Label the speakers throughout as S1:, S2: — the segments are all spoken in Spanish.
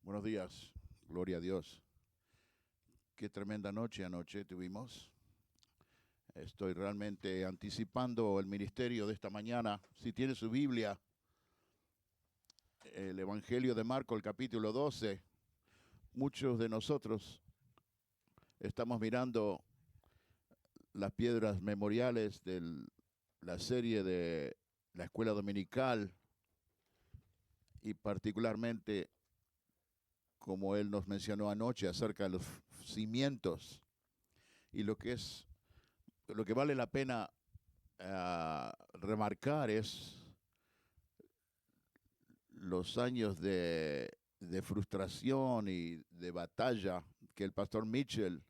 S1: Buenos días, gloria a Dios. Qué tremenda noche anoche tuvimos. Estoy realmente anticipando el ministerio de esta mañana. Si tiene su Biblia, el Evangelio de Marcos, el capítulo 12, muchos de nosotros estamos mirando las piedras memoriales de la serie de la escuela dominical y particularmente, como él nos mencionó anoche, acerca de los cimientos y lo que vale la pena remarcar es los años de frustración y de batalla que el pastor Mitchell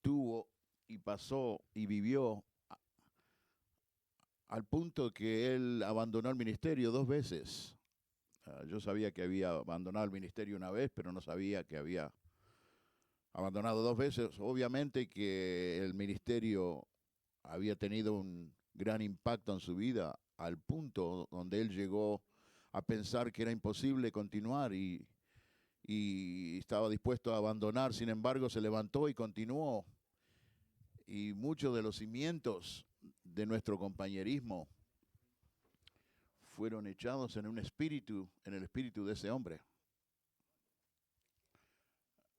S1: tuvo y pasó y vivió al punto que él abandonó el ministerio 2 veces. Yo sabía que había abandonado el ministerio una vez, pero no sabía que había abandonado 2 veces. Obviamente que el ministerio había tenido un gran impacto en su vida al punto donde él llegó a pensar que era imposible continuar y estaba dispuesto a abandonar. Sin embargo, se levantó y continuó. Y muchos de los cimientos de nuestro compañerismo fueron echados en el espíritu de ese hombre.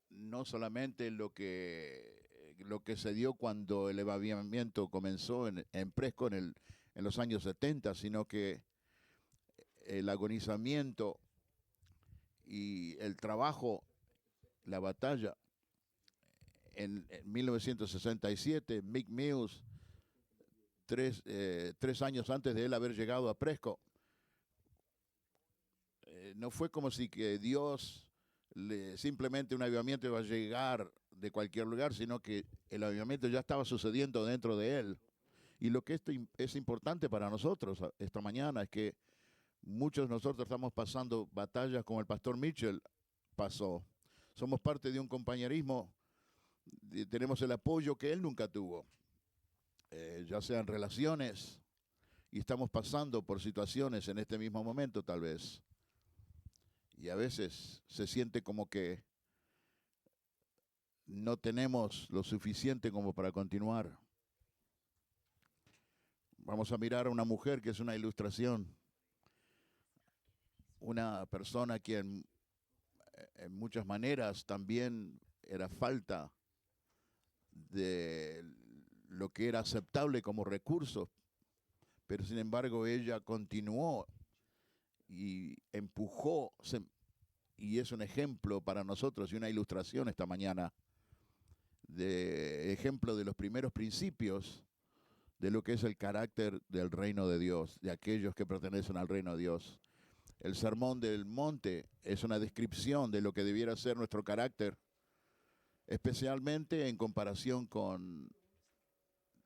S1: No solamente lo que se dio cuando el avivamiento comenzó en Presco en los años 70, sino que el agonizamiento y el trabajo, la batalla en 1967, Mick Mills, 3 años antes de él haber llegado a Presco, no fue como si que Dios simplemente un avivamiento iba a llegar de cualquier lugar, sino que el avivamiento ya estaba sucediendo dentro de él. Y lo que esto es importante para nosotros esta mañana es que muchos de nosotros estamos pasando batallas como el pastor Mitchell pasó. Somos parte de un compañerismo, tenemos el apoyo que él nunca tuvo, ya sean relaciones, y estamos pasando por situaciones en este mismo momento tal vez. Y a veces se siente como que no tenemos lo suficiente como para continuar. Vamos a mirar a una mujer que es una ilustración, una persona que en muchas maneras también era falta de lo que era aceptable como recurso, pero sin embargo ella continuó y empujó, y es un ejemplo para nosotros y una ilustración esta mañana de ejemplo de los primeros principios de lo que es el carácter del reino de Dios, de aquellos que pertenecen al reino de Dios. El Sermón del Monte es una descripción de lo que debiera ser nuestro carácter, especialmente en comparación con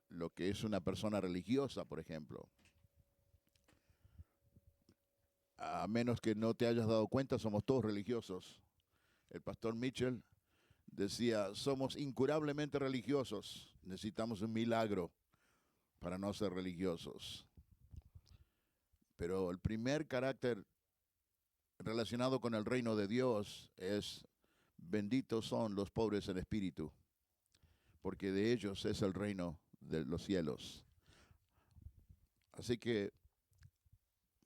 S1: lo que es una persona religiosa, por ejemplo. A menos que no te hayas dado cuenta, somos todos religiosos. El pastor Mitchell decía, somos incurablemente religiosos, necesitamos un milagro para no ser religiosos. Pero el primer carácter relacionado con el reino de Dios es, benditos son los pobres en espíritu, porque de ellos es el reino de los cielos. Así que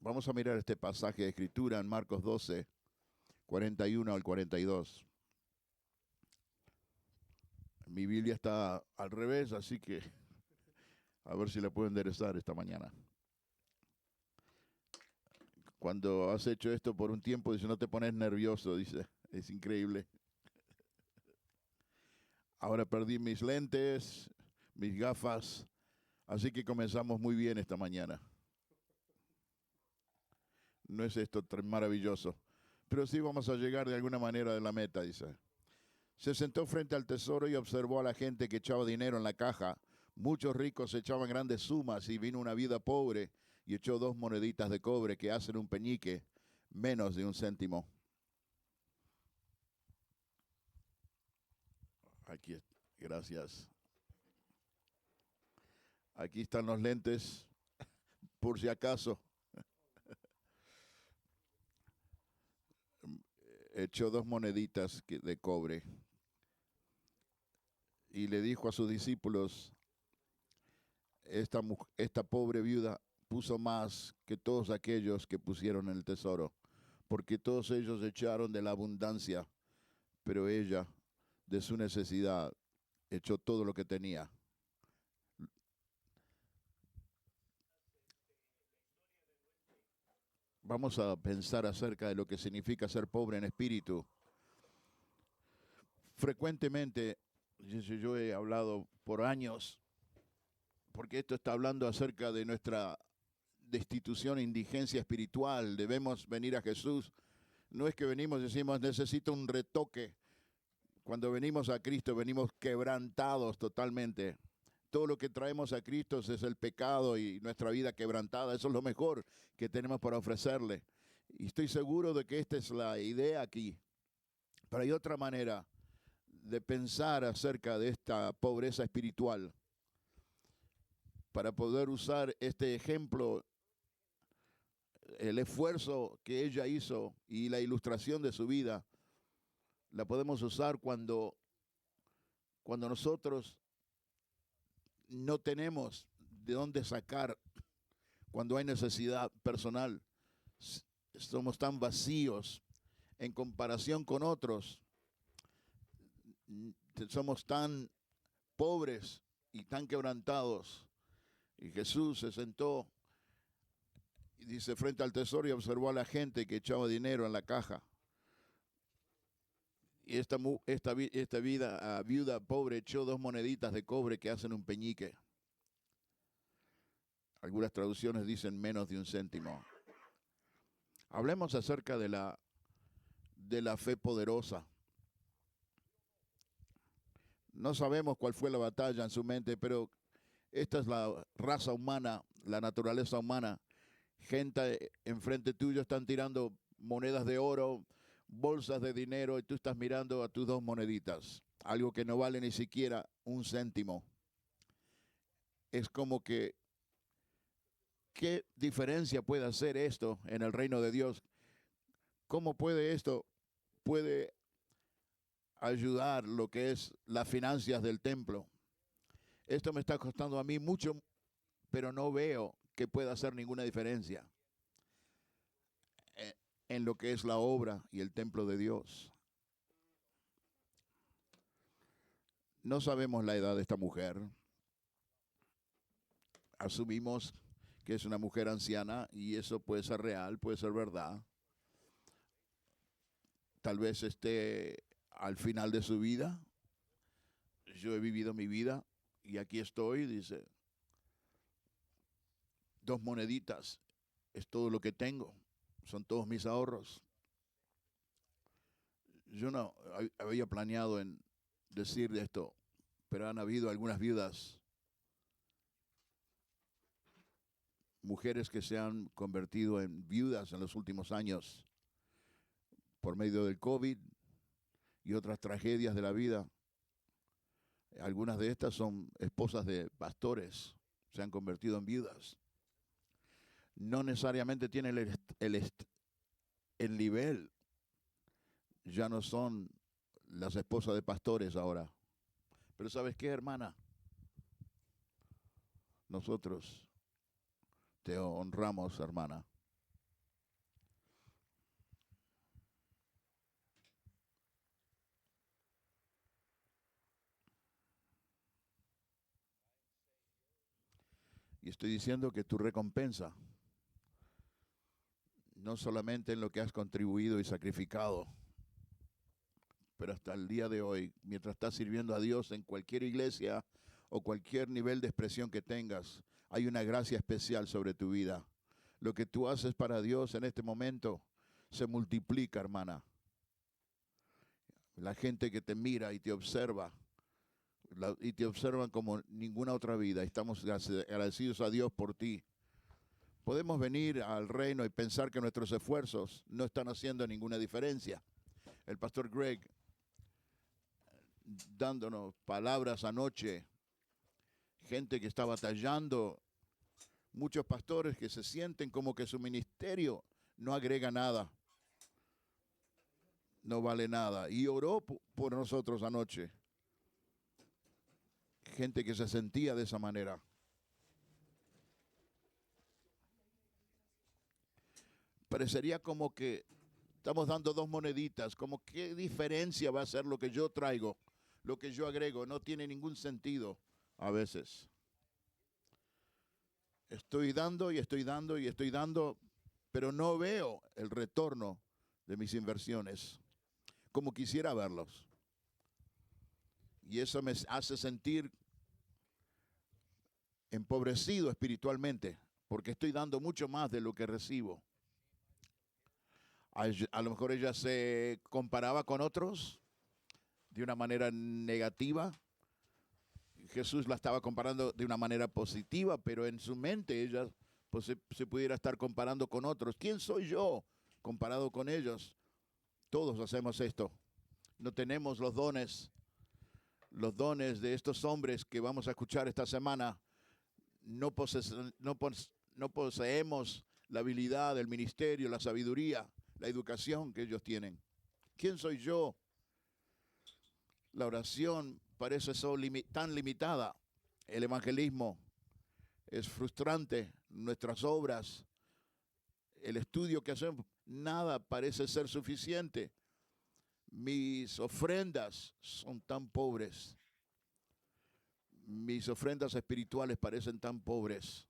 S1: vamos a mirar este pasaje de escritura en Marcos 12, 41 al 42. Mi Biblia está al revés, así que a ver si la puedo enderezar esta mañana. Cuando has hecho esto por un tiempo, dice, no te pones nervioso, dice, es increíble. Ahora perdí mis lentes, mis gafas, así que comenzamos muy bien esta mañana. No es esto tan maravilloso, pero sí vamos a llegar de alguna manera de la meta, dice. Se sentó frente al tesoro y observó a la gente que echaba dinero en la caja. Muchos ricos echaban grandes sumas y vino una vida pobre y echó 2 moneditas de cobre que hacen un peñique, menos de un céntimo. Aquí, gracias. Aquí están los lentes, por si acaso. echó 2 moneditas de cobre y le dijo a sus discípulos, esta pobre viuda puso más que todos aquellos que pusieron en el tesoro, porque todos ellos echaron de la abundancia, pero ella, de su necesidad, echó todo lo que tenía. Vamos a pensar acerca de lo que significa ser pobre en espíritu. Frecuentemente, yo he hablado por años, porque esto está hablando acerca de nuestra destitución e indigencia espiritual. Debemos venir a Jesús. No es que venimos y decimos, necesito un retoque. Cuando venimos a Cristo, venimos quebrantados totalmente. Todo lo que traemos a Cristo es el pecado y nuestra vida quebrantada. Eso es lo mejor que tenemos para ofrecerle. Y estoy seguro de que esta es la idea aquí. Pero hay otra manera de pensar acerca de esta pobreza espiritual para poder usar este ejemplo, el esfuerzo que ella hizo y la ilustración de su vida, la podemos usar cuando nosotros no tenemos de dónde sacar, cuando hay necesidad personal. Somos tan vacíos en comparación con otros. Somos tan pobres y tan quebrantados. Y Jesús se sentó y dice, frente al tesoro, y observó a la gente que echaba dinero en la caja. Y esta viuda pobre echó 2 moneditas de cobre que hacen un peñique. Algunas traducciones dicen menos de un céntimo. Hablemos acerca de la fe poderosa. No sabemos cuál fue la batalla en su mente, pero esta es la raza humana, la naturaleza humana. Gente enfrente tuyo están tirando monedas de oro, bolsas de dinero, y tú estás mirando a tus 2 moneditas, algo que no vale ni siquiera un céntimo. Es como que, ¿qué diferencia puede hacer esto en el reino de Dios? ¿Cómo puede ayudar lo que es las finanzas del templo? Esto me está costando a mí mucho, pero no veo que pueda hacer ninguna diferencia en lo que es la obra y el templo de Dios. No sabemos la edad de esta mujer. Asumimos que es una mujer anciana y eso puede ser real, puede ser verdad. Tal vez esté al final de su vida. Yo he vivido mi vida y aquí estoy, dice, 2 moneditas es todo lo que tengo, son todos mis ahorros. Yo no había planeado en decir esto, pero han habido algunas viudas, mujeres que se han convertido en viudas en los últimos años por medio del COVID y otras tragedias de la vida. Algunas de estas son esposas de pastores, se han convertido en viudas. No necesariamente tienen el nivel, ya no son las esposas de pastores ahora. Pero ¿sabes qué, hermana? Nosotros te honramos, hermana. Y estoy diciendo que tu recompensa, no solamente en lo que has contribuido y sacrificado, pero hasta el día de hoy, mientras estás sirviendo a Dios en cualquier iglesia o cualquier nivel de expresión que tengas, hay una gracia especial sobre tu vida. Lo que tú haces para Dios en este momento se multiplica, hermana. La gente que te mira y te observa, y te observan como ninguna otra vida. Estamos agradecidos a Dios por ti. Podemos venir al reino y pensar que nuestros esfuerzos no están haciendo ninguna diferencia. El pastor Greg, dándonos palabras anoche, gente que está batallando, muchos pastores que se sienten como que su ministerio no agrega nada. no vale nada. Y oró por nosotros anoche. Gente que se sentía de esa manera. Parecería como que estamos dando dos moneditas, como qué diferencia va a ser lo que yo traigo, lo que yo agrego. No tiene ningún sentido a veces. Estoy dando y estoy dando y estoy dando, pero no veo el retorno de mis inversiones como quisiera verlos. Y eso me hace sentir empobrecido espiritualmente, porque estoy dando mucho más de lo que recibo. A lo mejor ella se comparaba con otros de una manera negativa. Jesús la estaba comparando de una manera positiva, pero en su mente ella pues, se pudiera estar comparando con otros. ¿Quién soy yo comparado con ellos? Todos hacemos esto. No tenemos los dones de estos hombres que vamos a escuchar esta semana. No poseemos la habilidad, el ministerio, la sabiduría, la educación que ellos tienen. ¿Quién soy yo? La oración parece tan limitada. El evangelismo es frustrante. Nuestras obras, el estudio que hacemos, nada parece ser suficiente. Mis ofrendas son tan pobres. Mis ofrendas espirituales parecen tan pobres.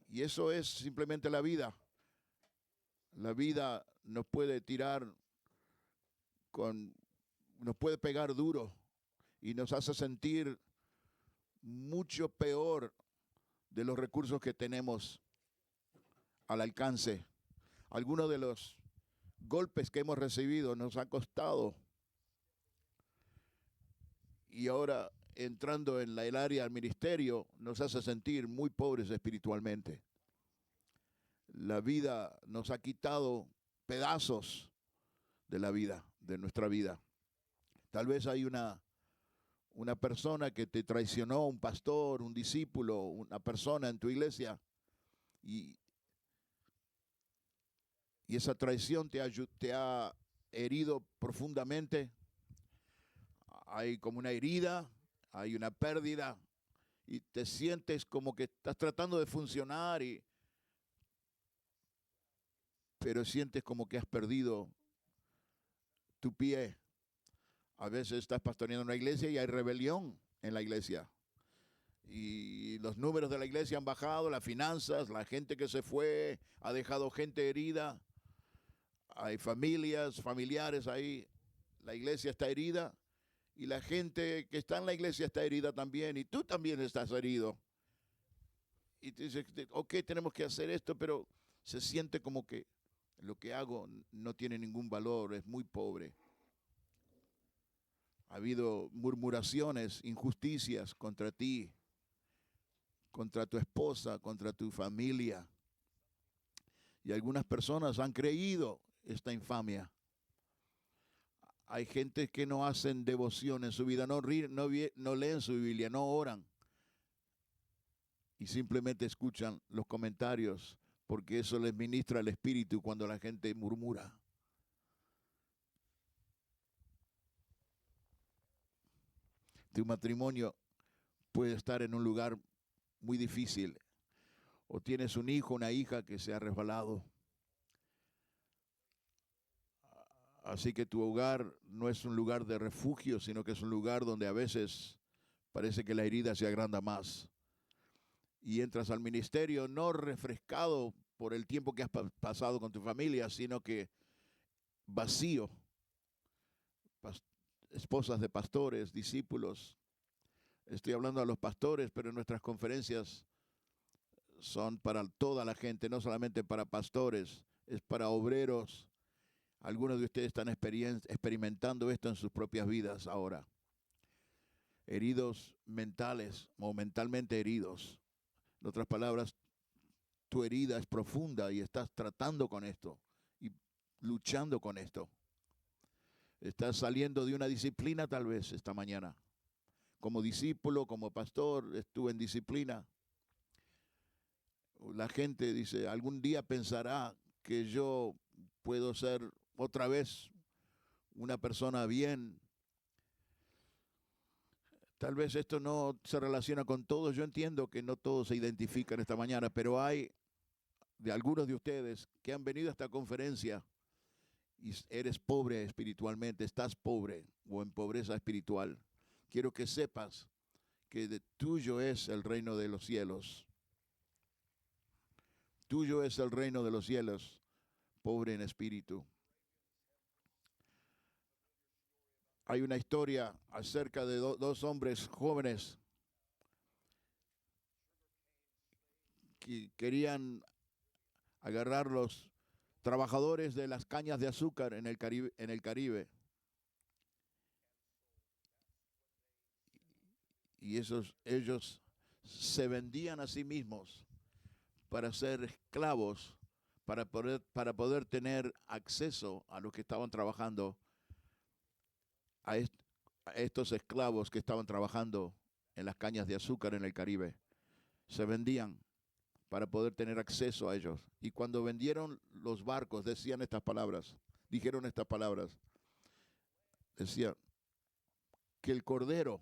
S1: Y eso es simplemente la vida. La vida nos puede tirar nos puede pegar duro y nos hace sentir mucho peor de los recursos que tenemos al alcance. Algunos de los golpes que hemos recibido nos han costado. Y ahora, entrando en el área del ministerio, nos hace sentir muy pobres espiritualmente. La vida nos ha quitado pedazos de la vida, de nuestra vida. Tal vez hay una persona que te traicionó, un pastor, un discípulo, una persona en tu iglesia, y esa traición te ha herido profundamente. Hay como una herida, hay una pérdida, y te sientes como que estás tratando de funcionar, pero sientes como que has perdido tu pie. A veces estás pastoreando una iglesia y hay rebelión en la iglesia. Y los números de la iglesia han bajado, las finanzas, la gente que se fue ha dejado gente herida. Hay familiares ahí. La iglesia está herida y la gente que está en la iglesia está herida también. Y tú también estás herido. Y te dices, ok, tenemos que hacer esto, pero se siente como que lo que hago no tiene ningún valor, es muy pobre. Ha habido murmuraciones, injusticias contra ti, contra tu esposa, contra tu familia. Y algunas personas han creído esta infamia. Hay gente que no hacen devoción en su vida, no leen su Biblia, no oran. Y simplemente escuchan los comentarios, porque eso les ministra el espíritu cuando la gente murmura. Tu matrimonio puede estar en un lugar muy difícil. O tienes un hijo, una hija que se ha resbalado. Así que tu hogar no es un lugar de refugio, sino que es un lugar donde a veces parece que la herida se agranda más. Y entras al ministerio no refrescado por el tiempo que has pasado con tu familia, sino que vacío. Esposas de pastores, discípulos. Estoy hablando a los pastores, pero nuestras conferencias son para toda la gente, no solamente para pastores, es para obreros. Algunos de ustedes están experimentando esto en sus propias vidas ahora. Heridos mentales o mentalmente heridos. En otras palabras, tu herida es profunda y estás tratando con esto y luchando con esto. Estás saliendo de una disciplina tal vez esta mañana. Como discípulo, como pastor, estuve en disciplina. La gente dice, algún día pensará que yo puedo ser otra vez una persona bien. Tal vez esto no se relaciona con todos. Yo entiendo que no todos se identifican esta mañana, pero hay de algunos de ustedes que han venido a esta conferencia y eres pobre espiritualmente, estás pobre o en pobreza espiritual. Quiero que sepas que de tuyo es el reino de los cielos. Tuyo es el reino de los cielos, pobre en espíritu. Hay una historia acerca de dos hombres jóvenes que querían agarrar los trabajadores de las cañas de azúcar en el Caribe. Y ellos se vendían a sí mismos para ser esclavos, para poder tener acceso a los que estaban trabajando, a estos esclavos que estaban trabajando en las cañas de azúcar en el Caribe. Se vendían para poder tener acceso a ellos. Y cuando vendieron los barcos, dijeron estas palabras. Decía que el Cordero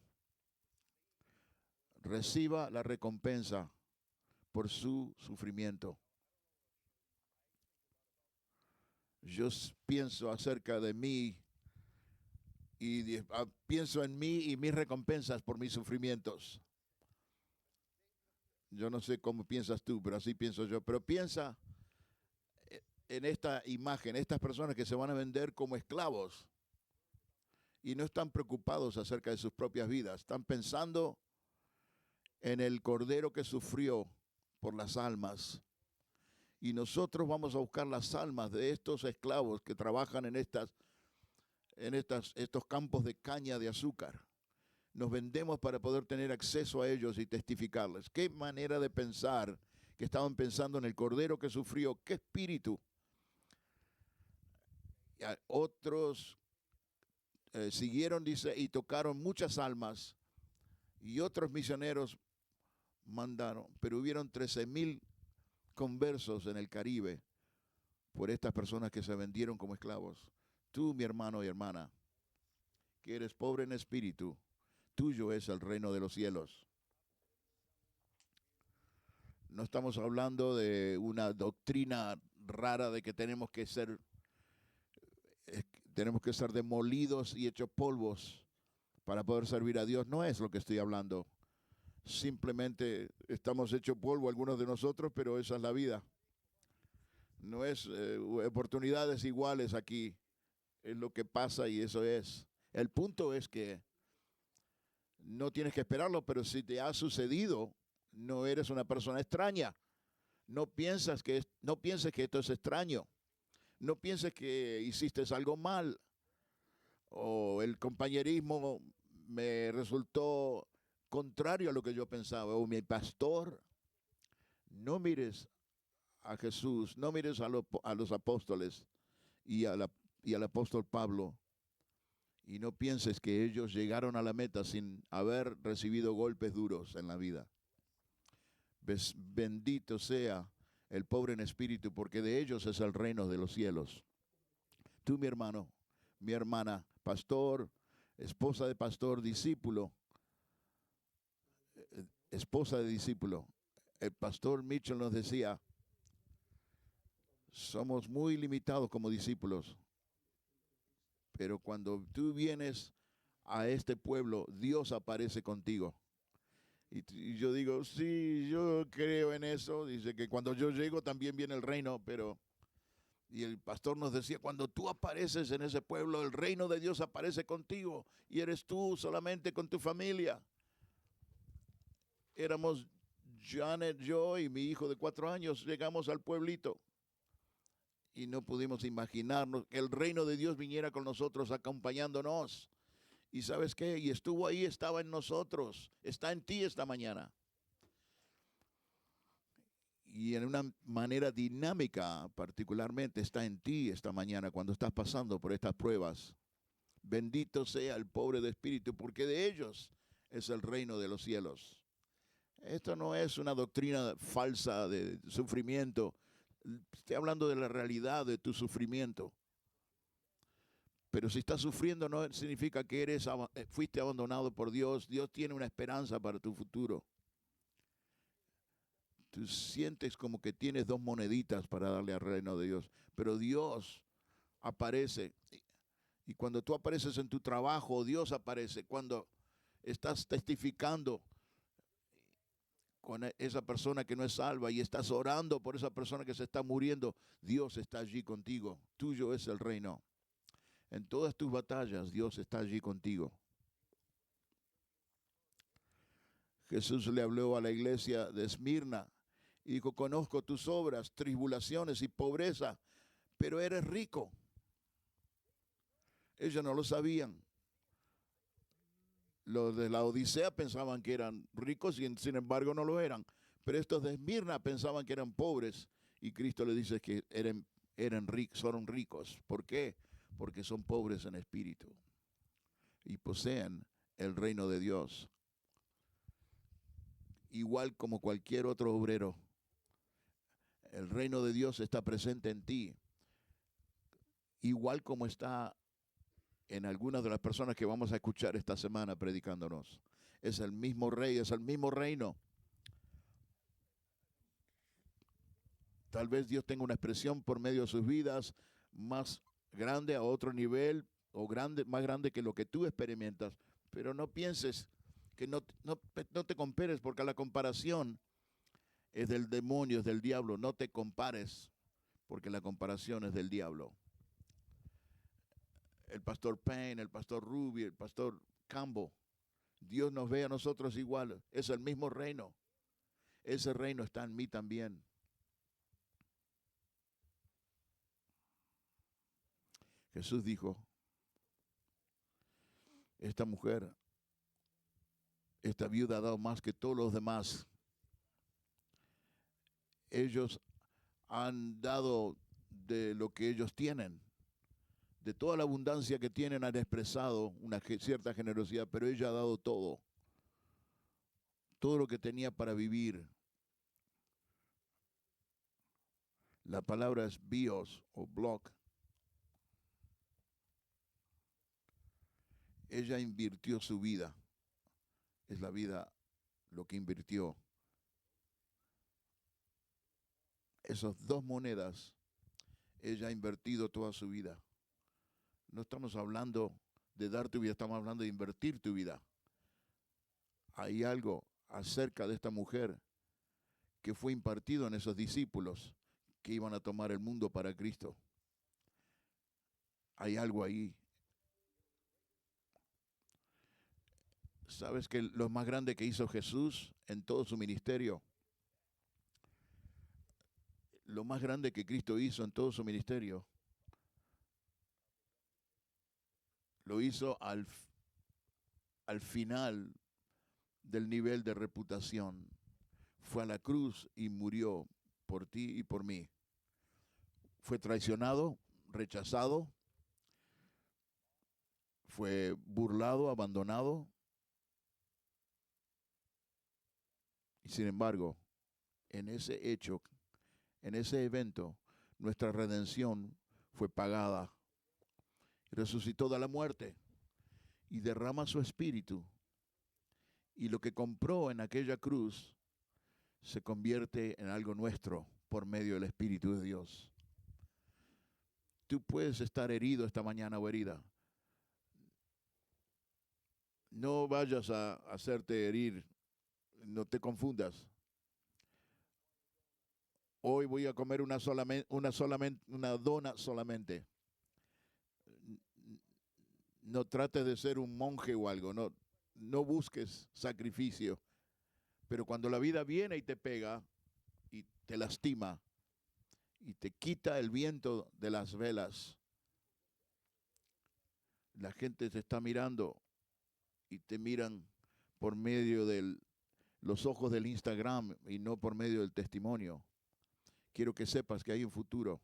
S1: reciba la recompensa por su sufrimiento. Yo pienso acerca de mí y pienso en mí y mis recompensas por mis sufrimientos. Yo no sé cómo piensas tú, pero así pienso yo. Pero piensa en esta imagen, estas personas que se van a vender como esclavos y no están preocupados acerca de sus propias vidas. Están pensando en el Cordero que sufrió por las almas. Y nosotros vamos a buscar las almas de estos esclavos que trabajan en estos campos de caña de azúcar. Nos vendemos para poder tener acceso a ellos y testificarles. Qué manera de pensar, que estaban pensando en el Cordero que sufrió, qué espíritu. Y otros siguieron, dice, y tocaron muchas almas, y otros misioneros mandaron, pero hubieron 13,000 conversos en el Caribe por estas personas que se vendieron como esclavos. Tú, mi hermano y hermana, que eres pobre en espíritu, tuyo es el reino de los cielos. No estamos hablando de una doctrina rara de que tenemos que ser demolidos y hechos polvos para poder servir a Dios. No es lo que estoy hablando. Simplemente estamos hechos polvo algunos de nosotros, pero esa es la vida. No es oportunidades iguales aquí. Es lo que pasa y eso es. El punto es que no tienes que esperarlo, pero si te ha sucedido, no eres una persona extraña. No pienses que esto es extraño. No pienses que hiciste algo mal o el compañerismo me resultó contrario a lo que yo pensaba, o mi pastor. No mires a Jesús, no mires a los apóstoles y al apóstol Pablo, y no pienses que ellos llegaron a la meta sin haber recibido golpes duros en la vida. Bendito sea el pobre en espíritu, porque de ellos es el reino de los cielos. Tú, mi hermano, mi hermana, pastor, esposa de pastor, discípulo, esposa de discípulo. El pastor Mitchell nos decía, somos muy limitados como discípulos, pero cuando tú vienes a este pueblo, Dios aparece contigo. Y yo digo, sí, yo creo en eso. Dice que cuando yo llego también viene el reino, pero... Y el pastor nos decía, cuando tú apareces en ese pueblo, el reino de Dios aparece contigo y eres tú solamente con tu familia. Éramos Janet, yo y mi hijo de 4 años, llegamos al pueblito y no pudimos imaginarnos que el reino de Dios viniera con nosotros acompañándonos. ¿Y sabes qué? Y estuvo ahí, estaba en nosotros, está en ti esta mañana. Y en una manera dinámica, particularmente, está en ti esta mañana cuando estás pasando por estas pruebas. Bendito sea el pobre de espíritu, porque de ellos es el reino de los cielos. Esto no es una doctrina falsa de sufrimiento. Estoy hablando de la realidad de tu sufrimiento. Pero si estás sufriendo no significa que fuiste abandonado por Dios. Dios tiene una esperanza para tu futuro. Tú sientes como que tienes dos moneditas para darle al reino de Dios, pero Dios aparece. Y cuando tú apareces en tu trabajo, Dios aparece. Cuando estás testificando con esa persona que no es salva y estás orando por esa persona que se está muriendo, Dios está allí contigo. Tuyo es el reino. En todas tus batallas, Dios está allí contigo. Jesús le habló a la iglesia de Esmirna y dijo, conozco tus obras, tribulaciones y pobreza, pero eres rico. Ellos no lo sabían. Los de la Odisea pensaban que eran ricos y sin embargo no lo eran. Pero estos de Esmirna pensaban que eran pobres y Cristo le dice que son ricos. ¿Por qué? Porque son pobres en espíritu y poseen el reino de Dios. Igual como cualquier otro obrero, el reino de Dios está presente en ti, igual como está en algunas de las personas que vamos a escuchar esta semana predicándonos. Es el mismo rey, es el mismo reino. Tal vez Dios tenga una expresión por medio de sus vidas más grande, a otro nivel, o más grande que lo que tú experimentas, pero no pienses que no te compares, porque la comparación es del demonio, es del diablo. No te compares, porque la comparación es del diablo. El pastor Payne, el pastor Ruby, el pastor Campbell, Dios nos ve a nosotros igual. Es el mismo reino. Ese reino está en mí también. Jesús dijo, esta mujer, esta viuda ha dado más que todos los demás. Ellos han dado de lo que ellos tienen. De toda la abundancia que tienen han expresado una cierta generosidad, pero ella ha dado todo. Todo lo que tenía para vivir. La palabra es bios o block. Ella invirtió su vida. Es la vida lo que invirtió. Esas 2 monedas, ella ha invertido toda su vida. No estamos hablando de dar tu vida, estamos hablando de invertir tu vida. Hay algo acerca de esta mujer que fue impartido en esos discípulos que iban a tomar el mundo para Cristo. Hay algo ahí. ¿Sabes que lo más grande que hizo Jesús en todo su ministerio? Lo más grande que Cristo hizo en todo su ministerio, lo hizo al final del nivel de reputación. Fue a la cruz y murió por ti y por mí. Fue traicionado, rechazado, fue burlado, abandonado. Y sin embargo, en ese hecho, en ese evento, nuestra redención fue pagada. Resucitó de la muerte y derrama su espíritu. Y lo que compró en aquella cruz se convierte en algo nuestro por medio del Espíritu de Dios. Tú puedes estar herido esta mañana o herida. No vayas a hacerte herir, no te confundas. Hoy voy a comer una dona solamente. No trates de ser un monje o algo, no busques sacrificio. Pero cuando la vida viene y te pega y te lastima y te quita el viento de las velas, la gente te está mirando y te miran por medio de los ojos del Instagram y no por medio del testimonio. Quiero que sepas que hay un futuro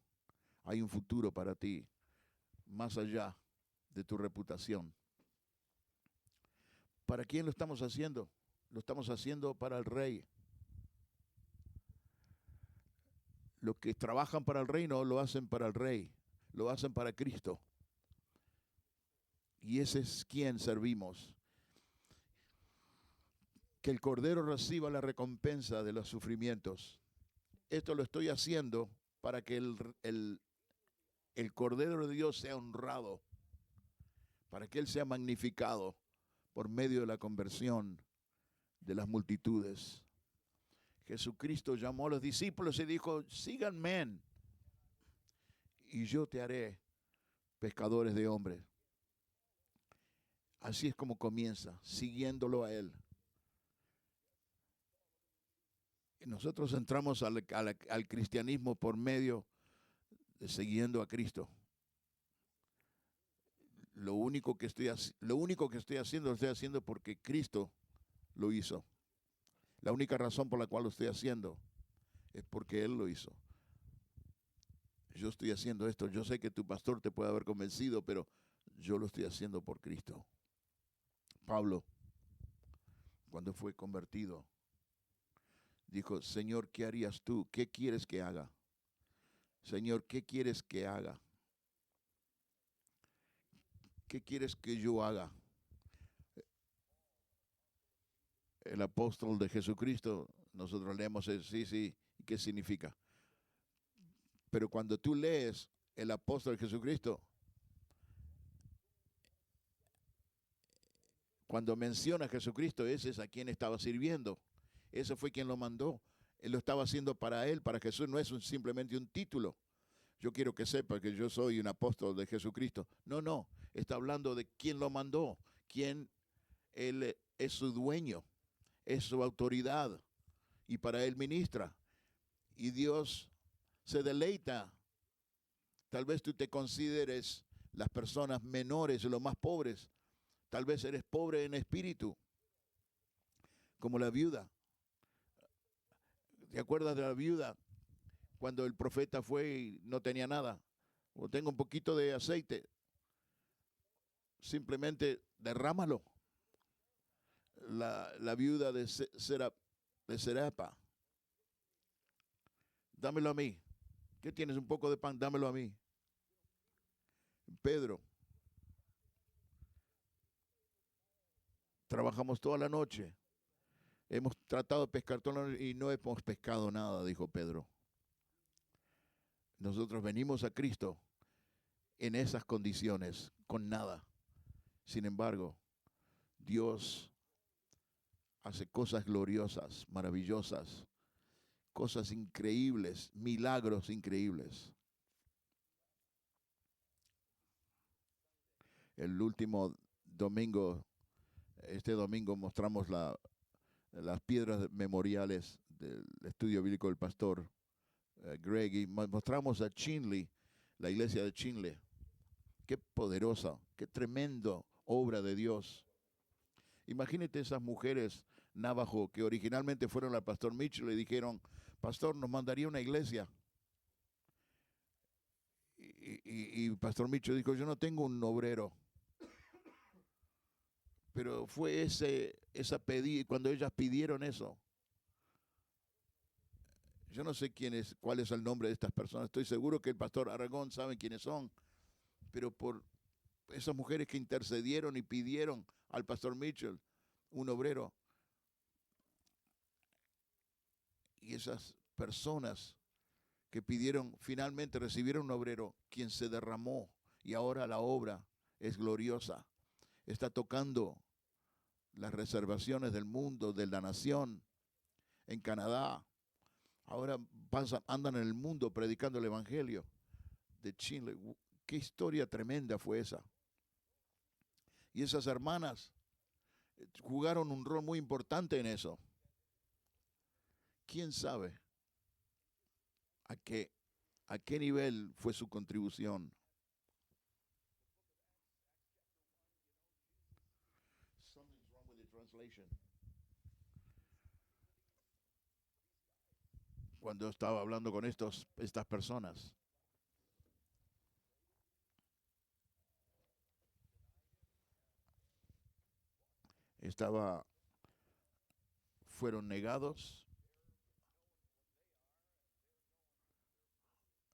S1: para ti, más allá de tu reputación. ¿Para quién lo estamos haciendo? Lo estamos haciendo para el Rey. Los que trabajan para el reino lo hacen para el Rey, lo hacen para Cristo. Y ese es quien servimos. Que el Cordero reciba la recompensa de los sufrimientos. Esto lo estoy haciendo para que el Cordero de Dios sea honrado, para que Él sea magnificado por medio de la conversión de las multitudes. Jesucristo llamó a los discípulos y dijo, síganme y yo te haré pescadores de hombres. Así es como comienza, siguiéndolo a Él. Y nosotros entramos al cristianismo por medio de siguiendo a Cristo. Lo único que estoy haciendo, lo estoy haciendo porque Cristo lo hizo. La única razón por la cual lo estoy haciendo es porque Él lo hizo. Yo estoy haciendo esto. Yo sé que tu pastor te puede haber convencido, pero yo lo estoy haciendo por Cristo. Pablo, cuando fue convertido, dijo, Señor, ¿qué harías tú? ¿Qué quieres que haga? Señor, ¿qué quieres que haga? ¿Qué quieres que yo haga? El apóstol de Jesucristo, nosotros leemos, sí, ¿y qué significa? Pero cuando tú lees el apóstol de Jesucristo, cuando menciona a Jesucristo, ese es a quien estaba sirviendo. Ese fue quien lo mandó. Él lo estaba haciendo para él, para Jesús. No es simplemente un título. Yo quiero que sepa que yo soy un apóstol de Jesucristo. No. Está hablando de quién lo mandó, quién él es su dueño, es su autoridad. Y para él ministra. Y Dios se deleita. Tal vez tú te consideres las personas menores, los más pobres. Tal vez eres pobre en espíritu, como la viuda. ¿Te acuerdas de la viuda? Cuando el profeta fue y no tenía nada. O tengo un poquito de aceite. Simplemente derrámalo. La viuda de Serapa. Dámelo a mí. ¿Qué tienes? Un poco de pan, dámelo a mí. Pedro. Trabajamos toda la noche. Hemos tratado de pescar toda la noche y no hemos pescado nada, dijo Pedro. Nosotros venimos a Cristo en esas condiciones, con nada. Sin embargo, Dios hace cosas gloriosas, maravillosas, cosas increíbles, milagros increíbles. El último domingo, este domingo mostramos las piedras memoriales del estudio bíblico del pastor Greg y mostramos a Chinley, la iglesia de Chinley. Qué poderosa, qué tremendo obra de Dios. Imagínate esas mujeres navajo que originalmente fueron al pastor Mitchell y dijeron, pastor, nos mandaría una iglesia. Y pastor Mitchell dijo, yo no tengo un obrero. Pero fue esa pedida, cuando ellas pidieron eso. Yo no sé cuál es el nombre de estas personas. Estoy seguro que el pastor Aragón sabe quiénes son. Pero por esas mujeres que intercedieron y pidieron al pastor Mitchell un obrero. Y esas personas que pidieron, finalmente recibieron un obrero, quien se derramó. Y ahora la obra es gloriosa. Está tocando las reservaciones del mundo, de la nación, en Canadá. Ahora andan en el mundo predicando el evangelio de Chile. Qué historia tremenda fue esa. Y esas hermanas jugaron un rol muy importante en eso. ¿Quién sabe a qué nivel fue su contribución? Something's wrong with the translation. Cuando estaba hablando con estas personas. Fueron negados.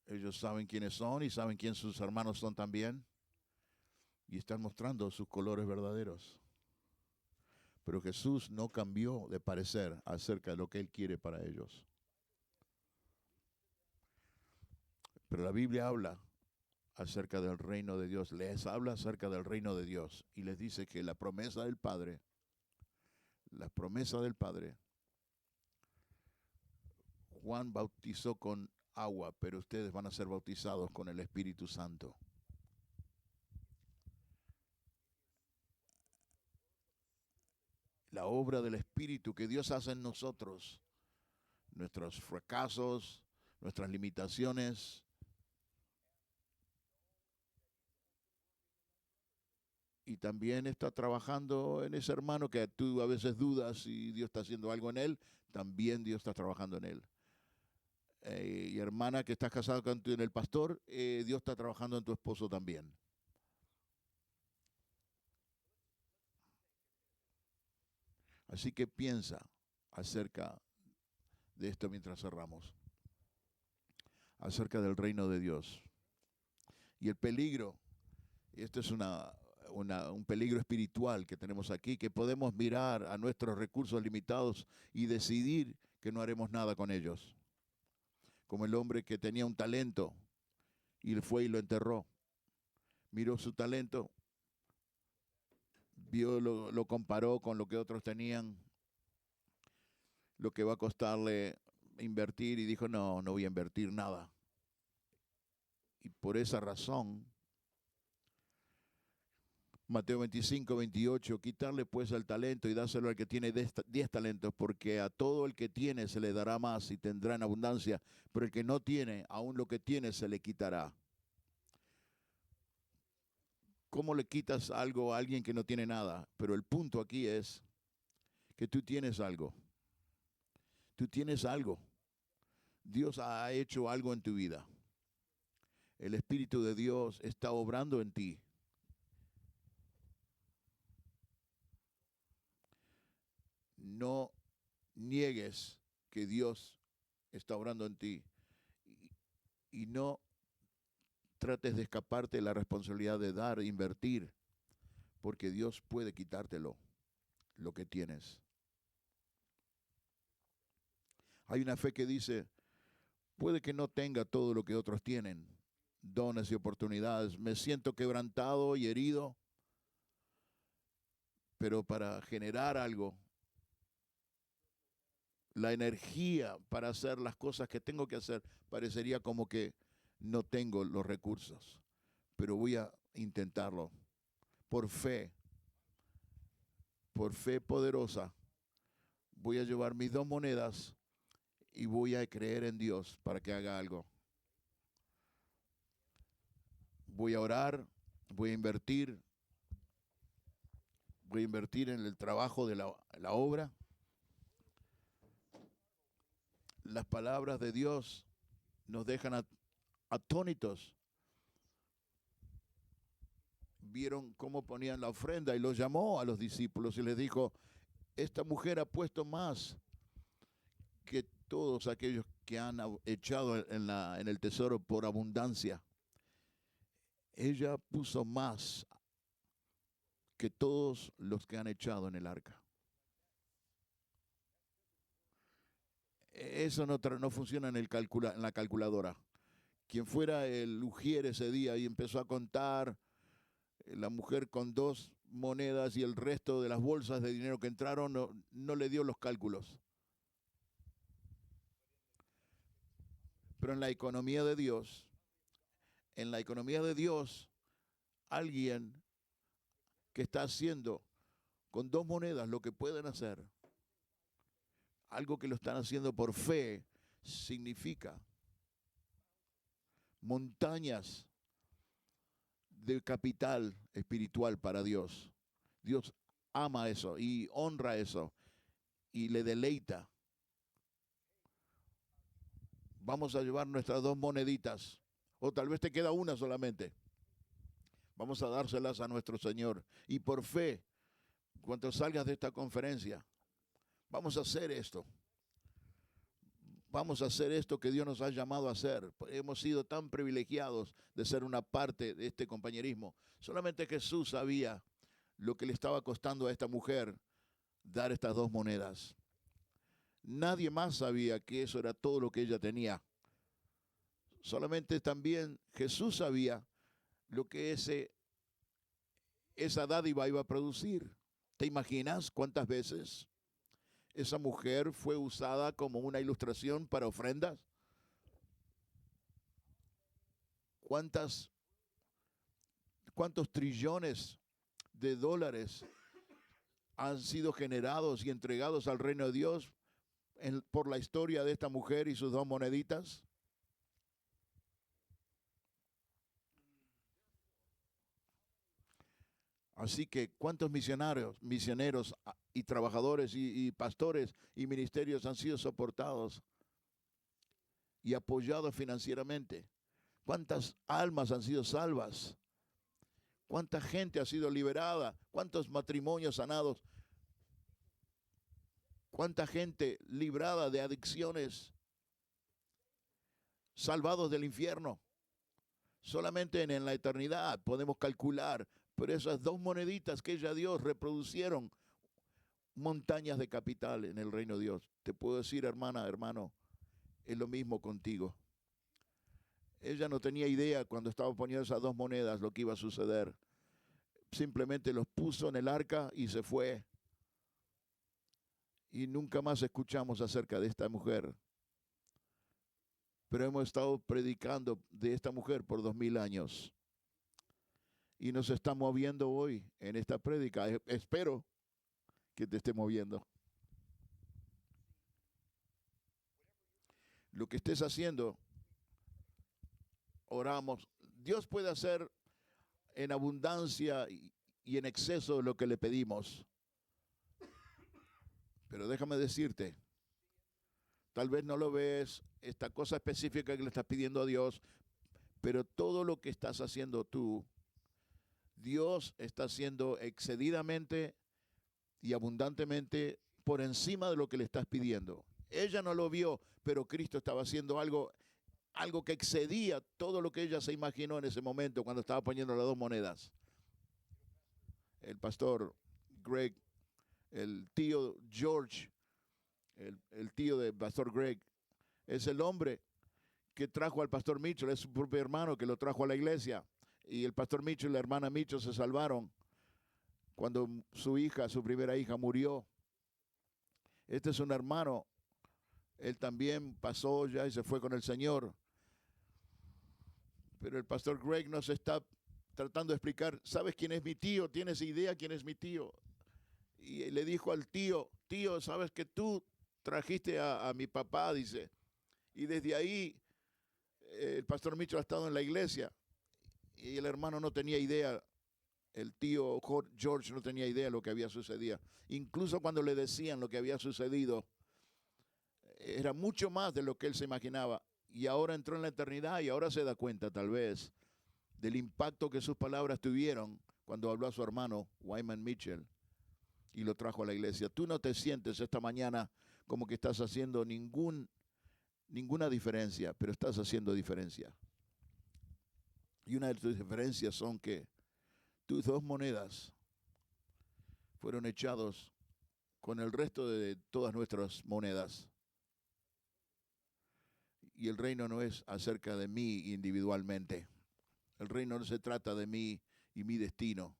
S1: Ellos saben quiénes son y saben quién sus hermanos son también. y están mostrando sus colores verdaderos. Pero Jesús no cambió de parecer acerca de lo que Él quiere para ellos. Pero la Biblia habla acerca del reino de Dios, les habla acerca del reino de Dios y les dice que la promesa del Padre, Juan bautizó con agua, pero ustedes van a ser bautizados con el Espíritu Santo. La obra del Espíritu que Dios hace en nosotros, nuestros fracasos, nuestras limitaciones, y también está trabajando en ese hermano que tú a veces dudas si Dios está haciendo algo en él, también Dios está trabajando en él. Y hermana que estás casada con el pastor, Dios está trabajando en tu esposo también. Así que piensa acerca de esto mientras cerramos, acerca del reino de Dios. Y el peligro, esto es un peligro espiritual que tenemos aquí, que podemos mirar a nuestros recursos limitados y decidir que no haremos nada con ellos. Como el hombre que tenía un talento y fue y lo enterró. Miró su talento, vio, lo comparó con lo que otros tenían, lo que va a costarle invertir, y dijo, no voy a invertir nada. Y por esa razón, Mateo 25, 28, quitarle pues el talento y dárselo al que tiene 10 talentos, porque a todo el que tiene se le dará más y tendrá en abundancia, pero el que no tiene, aún lo que tiene se le quitará. ¿Cómo le quitas algo a alguien que no tiene nada? Pero el punto aquí es que tú tienes algo. Tú tienes algo. Dios ha hecho algo en tu vida. El Espíritu de Dios está obrando en ti. No niegues que Dios está obrando en ti y no trates de escaparte de la responsabilidad de dar, invertir, porque Dios puede quitártelo, lo que tienes. Hay una fe que dice, puede que no tenga todo lo que otros tienen, dones y oportunidades, me siento quebrantado y herido, pero para generar algo, la energía para hacer las cosas que tengo que hacer, parecería como que no tengo los recursos, pero voy a intentarlo. Por fe poderosa, voy a llevar mis 2 monedas y voy a creer en Dios para que haga algo. Voy a orar, voy a invertir en el trabajo de la obra. Las palabras de Dios nos dejan atónitos. Vieron cómo ponían la ofrenda y los llamó a los discípulos y les dijo, esta mujer ha puesto más que todos aquellos que han echado en el tesoro por abundancia. Ella puso más que todos los que han echado en el arca. Eso no funciona en la calculadora. Quien fuera el ujier ese día y empezó a contar, la mujer con 2 monedas y el resto de las bolsas de dinero que entraron, no le dio los cálculos. Pero en la economía de Dios, alguien que está haciendo con 2 monedas lo que pueden hacer, algo que lo están haciendo por fe, significa montañas de capital espiritual para Dios. Dios ama eso y honra eso y le deleita. Vamos a llevar nuestras 2 moneditas, o tal vez te queda una solamente. Vamos a dárselas a nuestro Señor. Y por fe, cuando salgas de esta conferencia, vamos a hacer esto. vamos a hacer esto que Dios nos ha llamado a hacer. Hemos sido tan privilegiados de ser una parte de este compañerismo. Solamente Jesús sabía lo que le estaba costando a esta mujer dar estas 2 monedas. Nadie más sabía que eso era todo lo que ella tenía. Solamente también Jesús sabía lo que esa dádiva iba a producir. ¿Te imaginas cuántas veces esa mujer fue usada como una ilustración para ofrendas? ¿Cuántos trillones de dólares han sido generados y entregados al reino de Dios por la historia de esta mujer y sus 2 moneditas? Así que, ¿cuántos misioneros y trabajadores y pastores y ministerios han sido soportados y apoyados financieramente? ¿Cuántas almas han sido salvas? ¿Cuánta gente ha sido liberada? ¿Cuántos matrimonios sanados? ¿Cuánta gente librada de adicciones? Salvados del infierno. Solamente en la eternidad podemos calcular, pero esas 2 moneditas que ella dio reproducieron montañas de capital en el reino de Dios. Te puedo decir, hermana, hermano, es lo mismo contigo. Ella no tenía idea cuando estaba poniendo esas 2 monedas lo que iba a suceder. Simplemente los puso en el arca y se fue. Y nunca más escuchamos acerca de esta mujer. Pero hemos estado predicando de esta mujer por 2000 años. Y nos está moviendo hoy en esta prédica. Espero que te esté moviendo. Lo que estés haciendo, oramos. Dios puede hacer en abundancia y en exceso lo que le pedimos. Pero déjame decirte, tal vez no lo ves, esta cosa específica que le estás pidiendo a Dios, pero todo lo que estás haciendo tú, Dios está haciendo excedidamente y abundantemente por encima de lo que le estás pidiendo. Ella no lo vio, pero Cristo estaba haciendo algo que excedía todo lo que ella se imaginó en ese momento cuando estaba poniendo las 2 monedas. El pastor Greg, el tío George, el tío del pastor Greg, es el hombre que trajo al pastor Mitchell, es su propio hermano que lo trajo a la iglesia. Y el pastor Mitchell y la hermana Mitchell se salvaron cuando su primera hija murió. Este es un hermano, él también pasó ya y se fue con el Señor. Pero el pastor Greg nos está tratando de explicar, ¿sabes quién es mi tío? ¿Tienes idea quién es mi tío? Y le dijo al tío, ¿sabes que tú trajiste a mi papá? Dice. Y desde ahí el pastor Mitchell ha estado en la iglesia y el hermano no tenía idea, el tío George no tenía idea de lo que había sucedido. Incluso cuando le decían lo que había sucedido, era mucho más de lo que él se imaginaba. Y ahora entró en la eternidad y ahora se da cuenta tal vez del impacto que sus palabras tuvieron cuando habló a su hermano Wyman Mitchell y lo trajo a la iglesia. Tú no te sientes esta mañana como que estás haciendo ninguna diferencia, pero estás haciendo diferencia. Y una de tus diferencias son que tus 2 monedas fueron echados con el resto de todas nuestras monedas. Y el reino no es acerca de mí individualmente. El reino no se trata de mí y mi destino.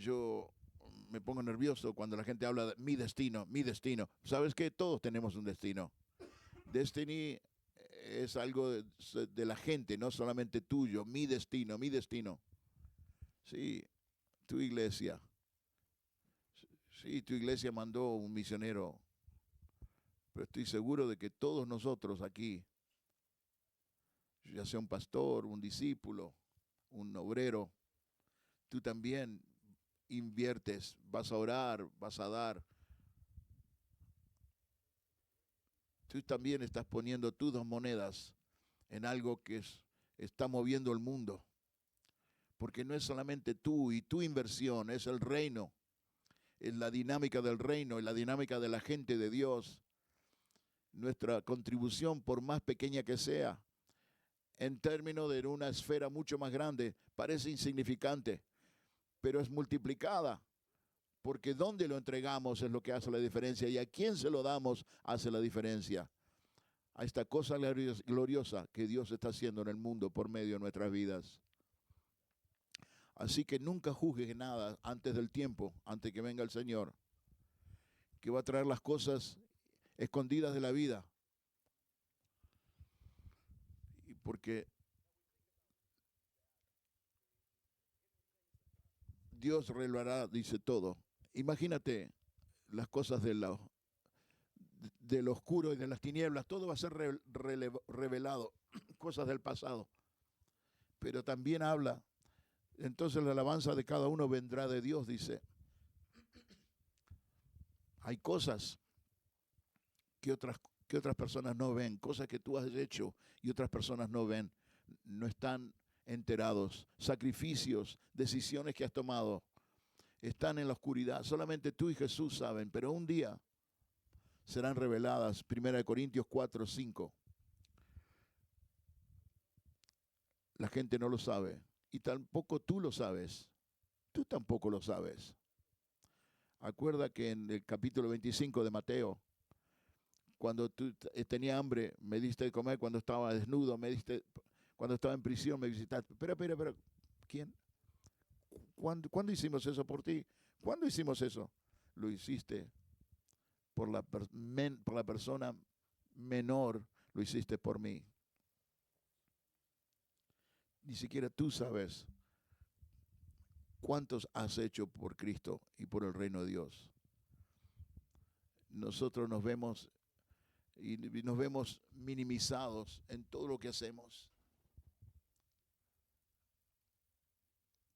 S1: Yo me pongo nervioso cuando la gente habla de mi destino, mi destino. ¿Sabes qué? Todos tenemos un destino. Destiny es algo de la gente, no solamente tuyo. Mi destino, mi destino. Sí, tu iglesia. Sí, tu iglesia mandó un misionero. Pero estoy seguro de que todos nosotros aquí, ya sea un pastor, un discípulo, un obrero, tú también inviertes, vas a orar, vas a dar. Tú también estás poniendo tus 2 monedas en algo que está moviendo el mundo. Porque no es solamente tú y tu inversión, es el reino. en la dinámica del reino, en la dinámica de la gente de Dios, nuestra contribución, por más pequeña que sea, en términos de una esfera mucho más grande, parece insignificante, pero es multiplicada, porque dónde lo entregamos es lo que hace la diferencia, y a quién se lo damos hace la diferencia. A esta cosa gloriosa que Dios está haciendo en el mundo por medio de nuestras vidas. Así que nunca juzgues nada antes del tiempo, antes que venga el Señor, que va a traer las cosas escondidas de la vida. Y porque Dios revelará, dice todo. Imagínate las cosas del oscuro y de las tinieblas, todo va a ser revelado, cosas del pasado. Pero también habla, entonces la alabanza de cada uno vendrá de Dios, dice. Hay cosas que otras personas no ven, cosas que tú has hecho y otras personas no ven, no están enterados. Sacrificios, decisiones que has tomado, están en la oscuridad. Solamente tú y Jesús saben, pero un día serán reveladas. 1 Corintios 4, 5. La gente no lo sabe y tampoco tú lo sabes. Tú tampoco lo sabes. Acuerda que en el capítulo 25 de Mateo, cuando tú tenías hambre, me diste de comer, cuando estaba desnudo, cuando estaba en prisión, me visitaste. Espera, ¿quién? ¿Cuándo hicimos eso por ti? ¿Cuándo hicimos eso? Lo hiciste por la persona menor, lo hiciste por mí. Ni siquiera tú sabes cuántos has hecho por Cristo y por el reino de Dios. Nosotros nos vemos minimizados en todo lo que hacemos.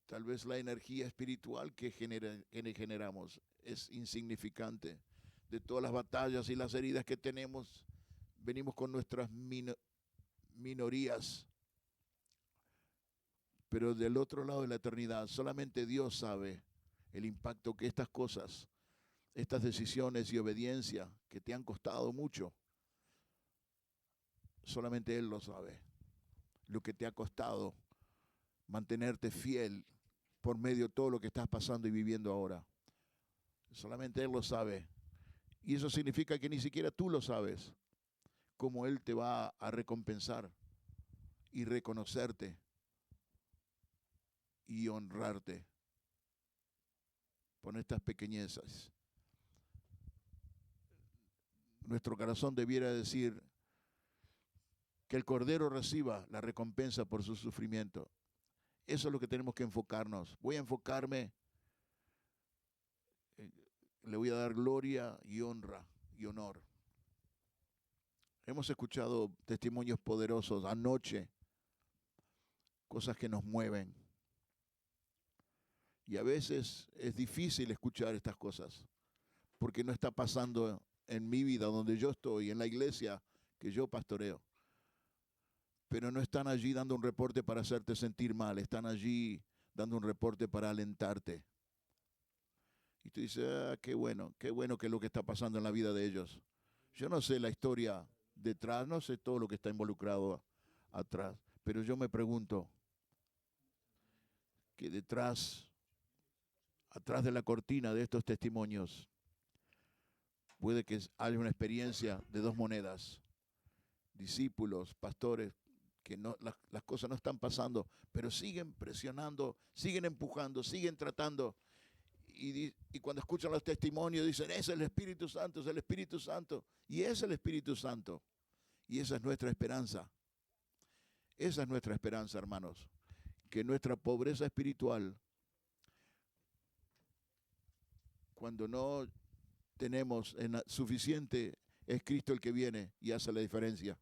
S1: Tal vez la energía espiritual que generamos es insignificante. De todas las batallas y las heridas que tenemos, venimos con nuestras minorías. Pero del otro lado de la eternidad, solamente Dios sabe el impacto que estas cosas, estas decisiones y obediencia que te han costado mucho, solamente Él lo sabe. Lo que te ha costado mantenerte fiel por medio de todo lo que estás pasando y viviendo ahora. Solamente Él lo sabe. Y eso significa que ni siquiera tú lo sabes, cómo Él te va a recompensar y reconocerte y honrarte por estas pequeñezas. Nuestro corazón debiera decir que el Cordero reciba la recompensa por su sufrimiento. Eso es lo que tenemos que enfocarnos. Voy a enfocarme, le voy a dar gloria y honra y honor. Hemos escuchado testimonios poderosos anoche, cosas que nos mueven. Y a veces es difícil escuchar estas cosas, porque no está pasando en mi vida, donde yo estoy, en la iglesia que yo pastoreo. Pero no están allí dando un reporte para hacerte sentir mal, están allí dando un reporte para alentarte. Y tú dices, qué bueno que es lo que está pasando en la vida de ellos. Yo no sé la historia detrás, no sé todo lo que está involucrado atrás, pero yo me pregunto que atrás de la cortina de estos testimonios, puede que haya una experiencia de dos monedas. Discípulos, pastores, que las cosas no están pasando, pero siguen presionando, siguen empujando, siguen tratando. Y cuando escuchan los testimonios dicen, es el Espíritu Santo, es el Espíritu Santo. Y es el Espíritu Santo. Y esa es nuestra esperanza. Esa es nuestra esperanza, hermanos. Que nuestra pobreza espiritual, cuando no tenemos suficiente, es Cristo el que viene y hace la diferencia.